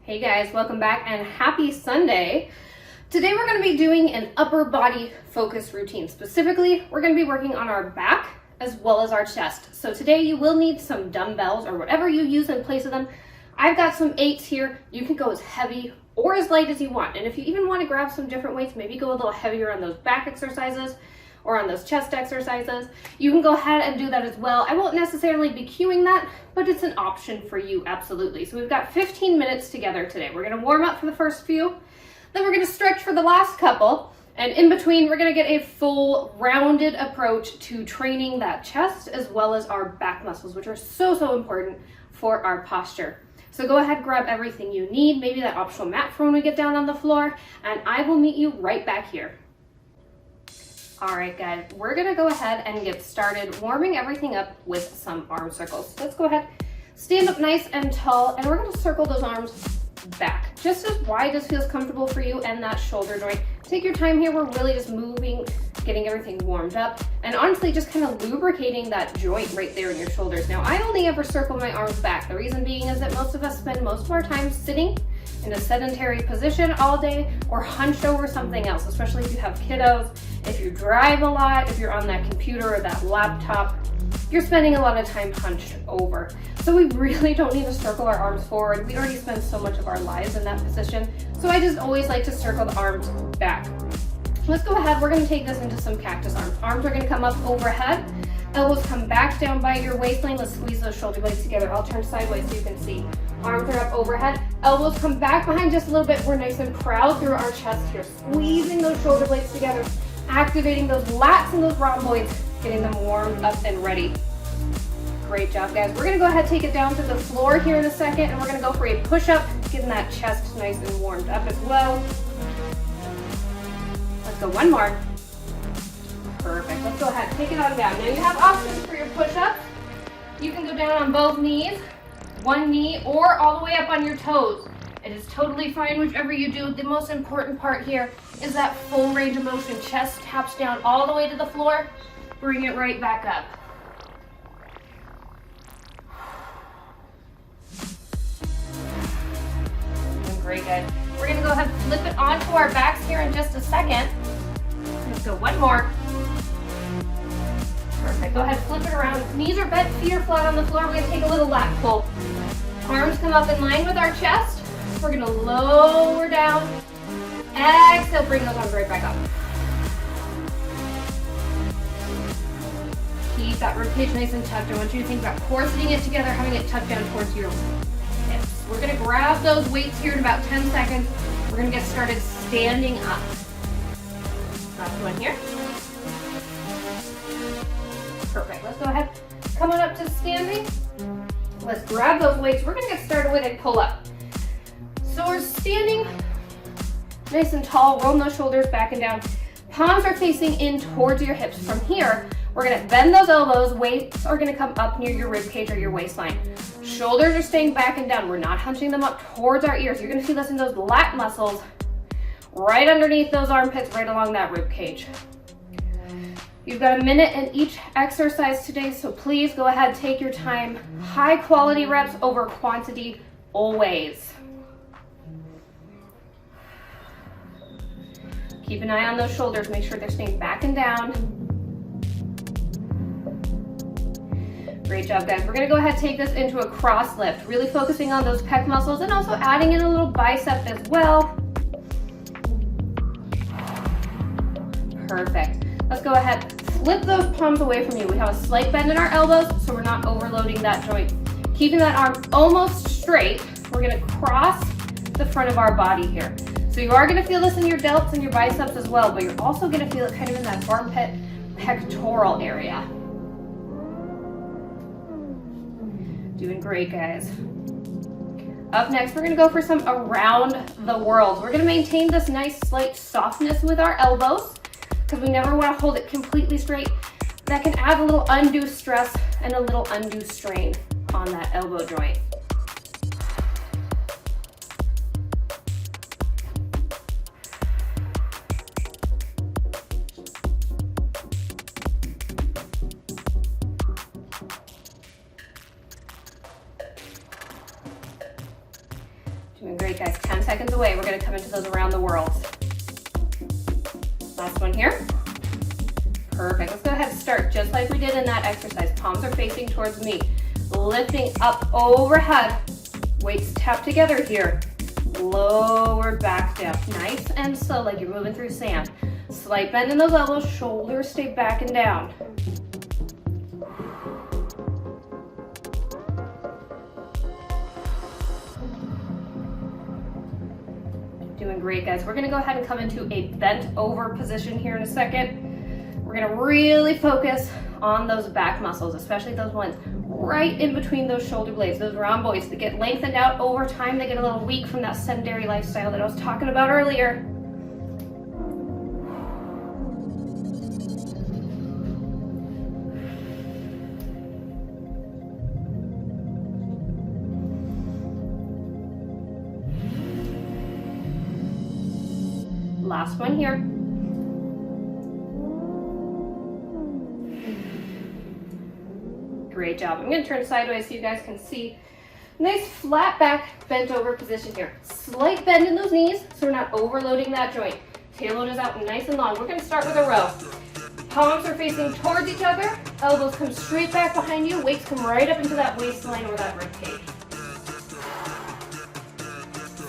Hey guys, welcome back and happy Sunday. Today we're going to be doing an upper body focus routine. Specifically, we're going to be working on our back as well as our chest. So today you will need some dumbbells or whatever you use in place of them. I've got some 8s here. You can go as heavy or as light as you want. And if you even want to grab some different weights, maybe go a little heavier on those back exercises or on those chest exercises, you can go ahead and do that as well. I won't necessarily be cueing that, but it's an option for you, absolutely. So we've got 15 minutes together today. We're gonna warm up for the first few, then we're gonna stretch for the last couple, and in between, we're gonna get a full rounded approach to training that chest as well as our back muscles, which are so important for our posture. So go ahead, grab everything you need, maybe that optional mat for when we get down on the floor, and I will meet you right back here. All right, guys, we're gonna go ahead and get started warming everything up with some arm circles. So let's go ahead, stand up nice and tall, and we're gonna circle those arms back, just as wide as feels comfortable for you and that shoulder joint. Take your time here. We're really just moving, getting everything warmed up, and honestly, just kind of lubricating that joint right there in your shoulders. Now, I only ever circle my arms back. The reason being is that most of us spend most of our time sitting in a sedentary position all day or hunched over something else, especially if you have kiddos, if you drive a lot, if you're on that computer or that laptop, you're spending a lot of time hunched over. So we really don't need to circle our arms forward. We already spend so much of our lives in that position. So I just always like to circle the arms back. Let's go ahead, we're gonna take this into some cactus arms. Arms are gonna come up overhead, elbows come back down by your waistline. Let's squeeze those shoulder blades together. I'll turn sideways so you can see. Arms are up overhead, elbows come back behind just a little bit. We're nice and proud through our chest here, squeezing those shoulder blades together, activating those lats and those rhomboids, getting them warmed up and ready. Great job, guys. We're gonna go ahead and take it down to the floor here in a second, and we're gonna go for a push-up, getting that chest nice and warmed up as well. Let's go one more. Perfect. Let's go ahead, take it on down. Now you have options for your push-ups. You can go down on both knees, one knee, or all the way up on your toes. It is totally fine, whichever you do. The most important part here is that full range of motion. Chest taps down all the way to the floor. Bring it right back up. Doing great, guys. We're gonna go ahead and flip it onto our backs here in just a second. Let's go one more. Perfect. Go ahead, flip it around. Knees are bent, feet are flat on the floor. We're gonna take a little lat pull. Arms come up in line with our chest. We're gonna lower down. Exhale, bring those arms right back up. Keep that ribcage nice and tucked. I want you to think about corsing it together, having it tucked down towards your hips. We're gonna grab those weights here in about 10 seconds. We're gonna get started standing up. Last one here. Perfect. Let's go ahead, come on up to standing. Let's grab those weights. We're gonna get started with a pull-up. So we're standing nice and tall, rolling those shoulders back and down. Palms are facing in towards your hips. From here, we're gonna bend those elbows. Weights are gonna come up near your rib cage or your waistline. Shoulders are staying back and down. We're not hunching them up towards our ears. You're gonna feel this in those lat muscles right underneath those armpits, right along that rib cage. You've got a minute in each exercise today, so please go ahead, take your time. High quality reps over quantity always. Keep an eye on those shoulders, make sure they're staying back and down. Great job, guys. We're gonna go ahead and take this into a cross lift, really focusing on those pec muscles and also adding in a little bicep as well. Perfect. Let's go ahead, flip those palms away from you. We have a slight bend in our elbows, so we're not overloading that joint. Keeping that arm almost straight, we're gonna cross the front of our body here. So you are gonna feel this in your delts and your biceps as well, but you're also gonna feel it kind of in that armpit pectoral area. Doing great, guys. Up next, we're gonna go for some around the world. We're gonna maintain this nice slight softness with our elbows, because we never want to hold it completely straight. That can add a little undue stress and a little undue strain on that elbow joint. Doing great, guys. seconds away. We're gonna come into those around the world. Last one here. Perfect. Let's go ahead and start just like we did in that exercise. Palms are facing towards me. Lifting up overhead. Weights tap together here. Lower back down. Nice and slow, like you're moving through sand. Slight bend in those elbows. Shoulders stay back and down. Doing great, guys. We're gonna go ahead and come into a bent over position here in a second. We're gonna really focus on those back muscles, especially those ones right in between those shoulder blades, those rhomboids that get lengthened out over time. They get a little weak from that sedentary lifestyle that I was talking about earlier. Last one here. Great job. I'm going to turn sideways so you guys can see. Nice flat back, bent over position here. Slight bend in those knees so we're not overloading that joint. Tailbone is out nice and long. We're going to start with a row. Palms are facing towards each other. Elbows come straight back behind you. Weights come right up into that waistline or that rib cage.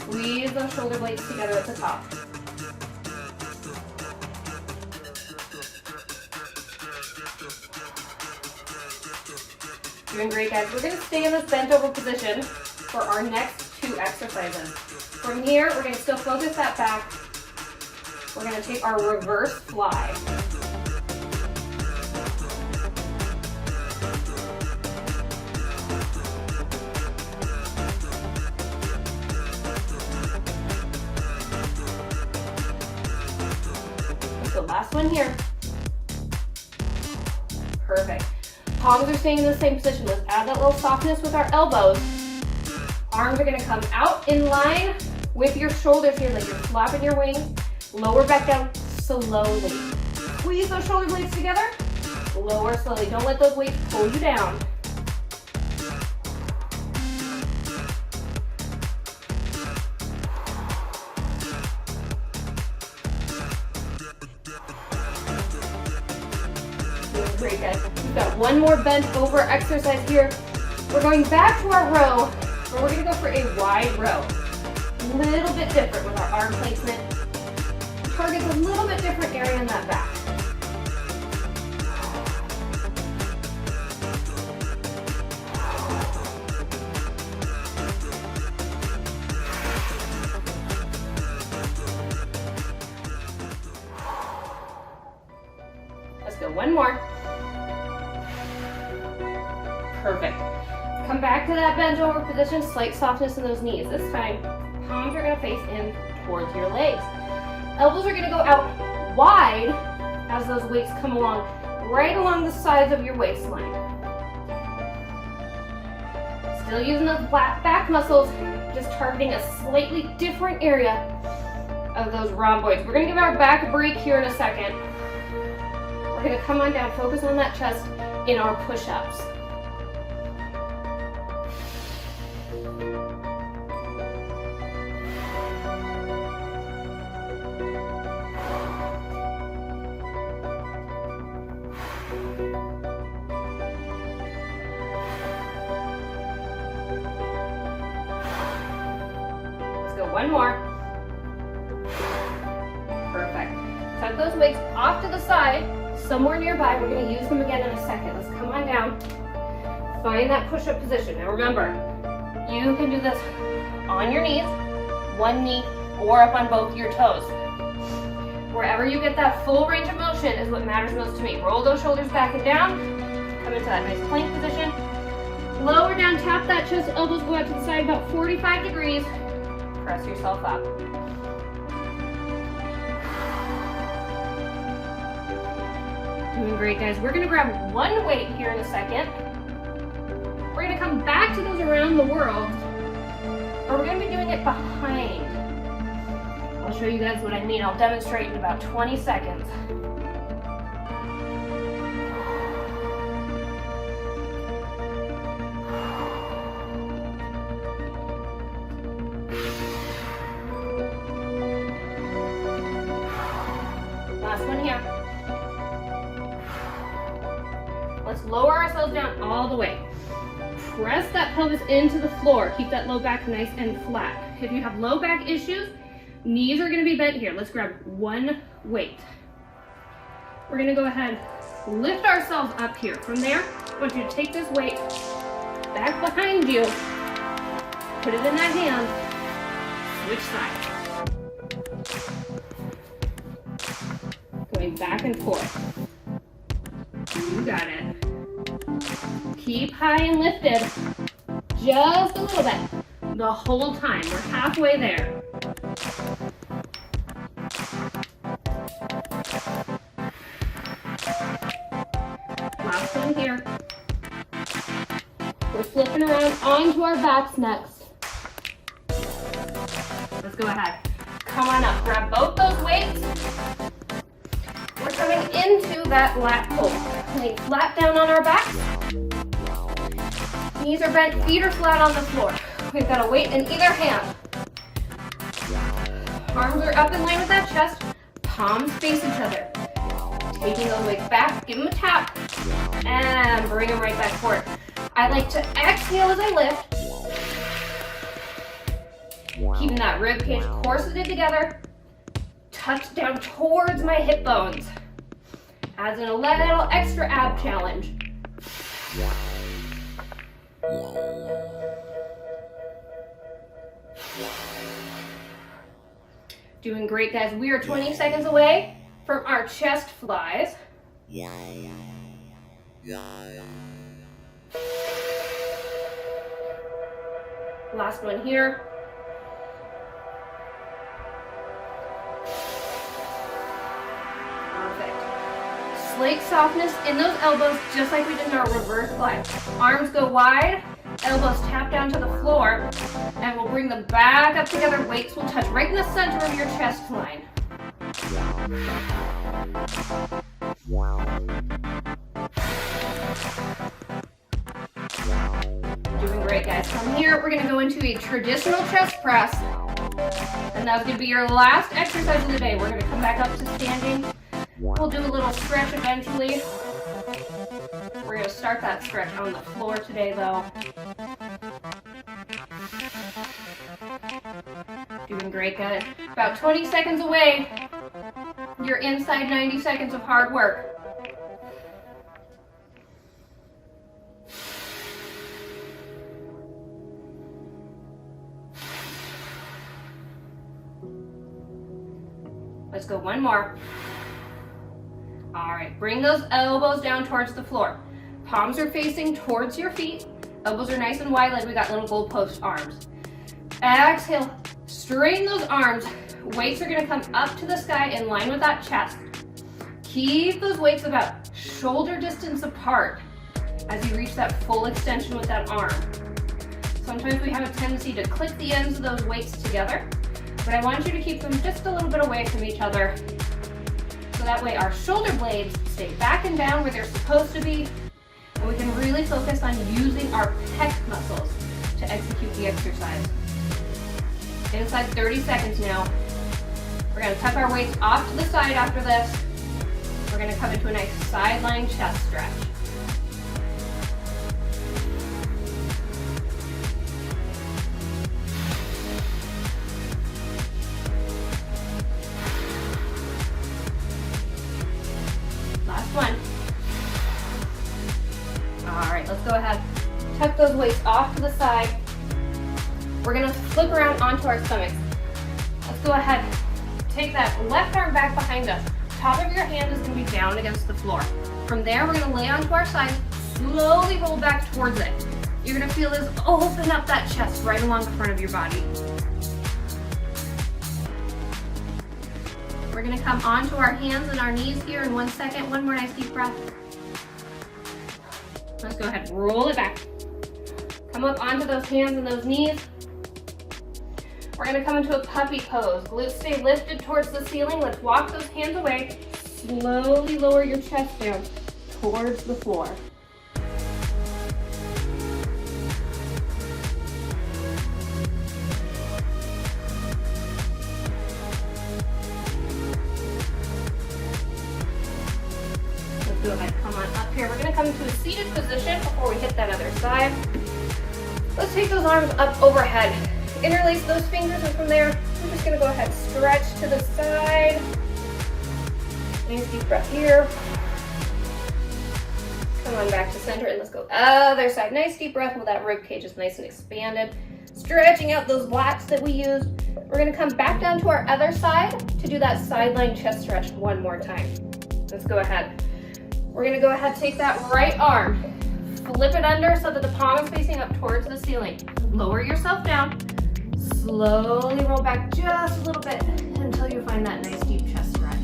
Squeeze those shoulder blades together at the top. Doing great, guys. We're going to stay in this bent over position for our next two exercises. From here, we're going to still focus that back. We're going to take our reverse fly. So last one here. Perfect. Palms are staying in the same position. Let's add that little softness with our elbows. Arms are gonna come out in line with your shoulders here, like you're flapping your wings. Lower back down slowly. Squeeze those shoulder blades together. Lower slowly. Don't let those weights pull you down. Doing great, guys. We've got one more bent over exercise here. We're going back to our row, where we're gonna go for a wide row. A little bit different with our arm placement. Targets a little bit different area in that back. Let's go one more. Perfect. Come back to that bent over position, slight softness in those knees. This time, palms are gonna face in towards your legs. Elbows are gonna go out wide as those weights come along, right along the sides of your waistline. Still using those flat back muscles, just targeting a slightly different area of those rhomboids. We're gonna give our back a break here in a second. We're gonna come on down, focus on that chest in our push-ups. One more. Perfect. Tuck those weights off to the side, somewhere nearby. We're going to use them again in a second. Let's come on down. Find that push-up position. Now remember, you can do this on your knees, one knee, or up on both your toes. Wherever you get that full range of motion is what matters most to me. Roll those shoulders back and down. Come into that nice plank position. Lower down, tap that chest, elbows go out to the side about 45 degrees. Press yourself up. Doing great, guys. We're going to grab one weight here in a second. We're going to come back to those around the world, or we're going to be doing it behind. I'll show you guys what I mean. I'll demonstrate in about 20 seconds. Last one here. Let's lower ourselves down all the way. Press that pelvis into the floor. Keep that low back nice and flat. If you have low back issues, knees are going to be bent here. Let's grab one weight. We're going to go ahead, lift ourselves up here. From there, I want you to take this weight back behind you, put it in that hand, switch sides. Going back and forth. You got it. Keep high and lifted, just a little bit, the whole time. We're halfway there. Last one here. We're flipping around onto our backs next. Let's go ahead. Come on up, grab both those weights. We're coming into that lat pull. Laying flat down on our backs. Knees are bent, feet are flat on the floor. We've got a weight in either hand. Arms are up in line with that chest. Palms face each other. Taking those weights back, give them a tap, and bring them right back forward. I like to exhale as I lift. Keeping that rib cage corseted together. Touch down towards my hip bones. Adds in a little extra ab challenge. Doing great, guys. We are 20 seconds away from our chest flies. Last one here. Perfect. Slight softness in those elbows, just like we did in our reverse fly. Arms go wide, elbows tap down to the floor, and we'll bring them back up together. Weights will touch right in the center of your chest line. Doing great, guys. From here, we're going to go into a traditional chest press, and that's going to be your last exercise of the day. We're going to come back up to standing. We'll do a little stretch eventually. We're going to start that stretch on the floor today, though. Doing great, guys. About 20 seconds away. You're inside 90 seconds of hard work. Let's go one more. All right, bring those elbows down towards the floor. Palms are facing towards your feet. Elbows are nice and wide like we got little goalpost arms. Exhale, straighten those arms. Weights are gonna come up to the sky in line with that chest. Keep those weights about shoulder distance apart as you reach that full extension with that arm. Sometimes we have a tendency to clip the ends of those weights together, but I want you to keep them just a little bit away from each other. So that way our shoulder blades stay back and down where they're supposed to be, and we can really focus on using our pec muscles to execute the exercise. Inside 30 seconds now. We're going to tuck our weights off to the side after this. We're going to come into a nice sideline chest stretch. Last one. All right, let's go ahead. Tuck those weights off to the side. We're going to flip around onto our stomachs. Let's go ahead. Take that left arm back behind us. Top of your hand is going to be down against the floor. From there, we're going to lay onto our side, slowly roll back towards it. You're going to feel this open up that chest right along the front of your body. We're going to come onto our hands and our knees here in 1 second. One more nice deep breath. Let's go ahead, roll it back. Come up onto those hands and those knees. We're going to come into a puppy pose. Glutes stay lifted towards the ceiling. Let's walk those hands away. Slowly lower your chest down towards the floor. Go ahead, come on up here. We're gonna come to a seated position before we hit that other side. Let's take those arms up overhead. Interlace those fingers, and from there, we're just gonna go ahead, stretch to the side. Nice deep breath here. Come on back to center, and let's go other side. Nice deep breath while that rib cage is nice and expanded. Stretching out those lats that we used. We're gonna come back down to our other side to do that sideline chest stretch one more time. Let's go ahead. We're gonna go ahead, take that right arm, flip it under so that the palm is facing up towards the ceiling. Lower yourself down. Slowly roll back just a little bit until you find that nice deep chest stretch.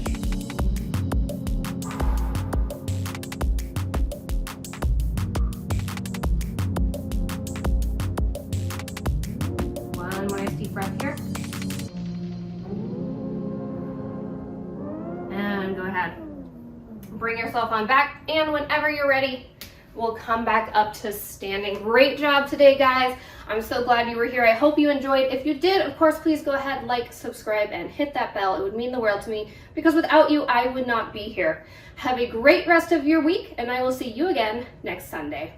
One more nice deep breath here. And go ahead. Bring yourself on back, and whenever you're ready, we'll come back up to standing. Great job today, guys. I'm so glad you were here. I hope you enjoyed. If you did, of course, please go ahead, like, subscribe, and hit that bell. It would mean the world to me, because without you, I would not be here. Have a great rest of your week, and I will see you again next Sunday.